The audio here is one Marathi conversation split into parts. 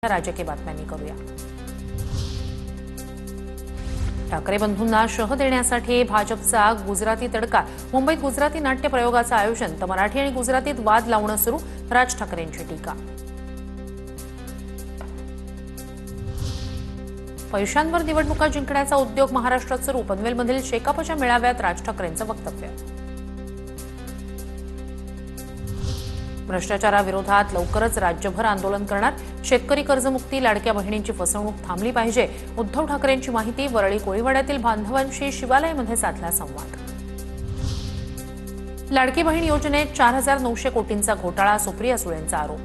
राजकीय बातम्यांनी करूया। ठाकरे बंधूंना शह देण्यासाठी भाजपचा गुजराती तडका। मुंबईत गुजराती नाट्य प्रयोगाचं आयोजन तर मराठी आणि गुजरातीत वाद लावणं सुरू। राज ठाकरेंची टीका। पैशांवर निवडणुका जिंकण्याचा उद्योग महाराष्ट्रात सुरू। पनवेलमधील शेकापच्या मेळाव्यात राज ठाकरेंचं वक्तव्य। भ्रष्टाचाराविरोधात लवकरच राज्यभर आंदोलन करणार। शेतकरी कर्जमुक्ती, लाडक्या बहिणींची फसवणूक थांबली पाहिजे। उद्धव ठाकरेंची माहिती। वरळी कोळीवाड्यातील बांधवांशी शिवालयामध्ये साधला संवाद। लाडकी बहीण योजनेत 4,900 कोटींचा घोटाळा। सुप्रिया सुळेंचा आरोप।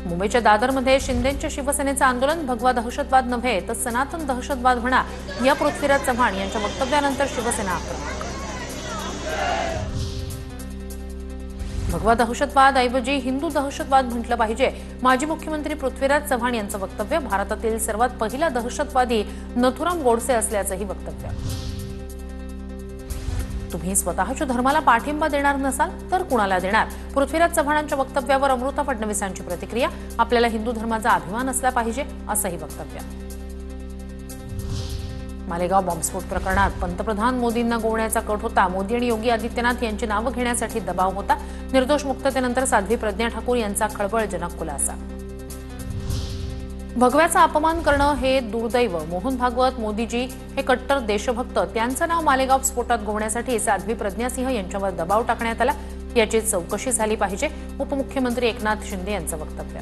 मुंबईच्या दादरमध्ये शिंदेंच्या शिवसेनेचं आंदोलन। भगवा दहशतवाद नव्हे तर सनातन दहशतवाद म्हणा, या पृथ्वीराज चव्हाण यांच्या वक्तव्यानंतर शिवसेना आक्रमक। भगवा दहशतवाद ऐवजी हिंदू दहशतवाद म्हटलं पाहिजे। माजी मुख्यमंत्री पृथ्वीराज चव्हाण यांचं वक्तव्य। भारतातील सर्वात पहिला दहशतवादी नथुराम गोडसे असल्याचंही वक्तव्य। तुम्ही स्वतःच्या धर्माला पाठिंबा देणार नसाल तर कुणाला देणार? पृथ्वीराज चव्हाणांच्या वक्तव्यावर अमृता फडणवीसांची प्रतिक्रिया। आपल्याला हिंदू धर्माचा अभिमान असला पाहिजे असंही वक्तव्य। मालेगाव बॉम्बस्फोट प्रकरणात पंतप्रधान मोदींना गोवण्याचा कट होता। मोदी आणि योगी आदित्यनाथ यांची नावं घेण्यासाठी दबाव होता। निर्दोष मुक्ततेनंतर साध्वी प्रज्ञा ठाकूर यांचा खळबळजनक खुलासा। भगव्याचा अपमान करणं हे दुर्दैव। मोहन भागवत मोदीजी हे कट्टर देशभक्त। त्यांचं नाव मालेगाव स्फोटात गोवण्यासाठी साध्वी प्रज्ञा सिंह यांच्यावर दबाव टाकण्यात आला। याची चौकशी झाली पाहिजे। उपमुख्यमंत्री एकनाथ शिंदे यांचं वक्तव्य।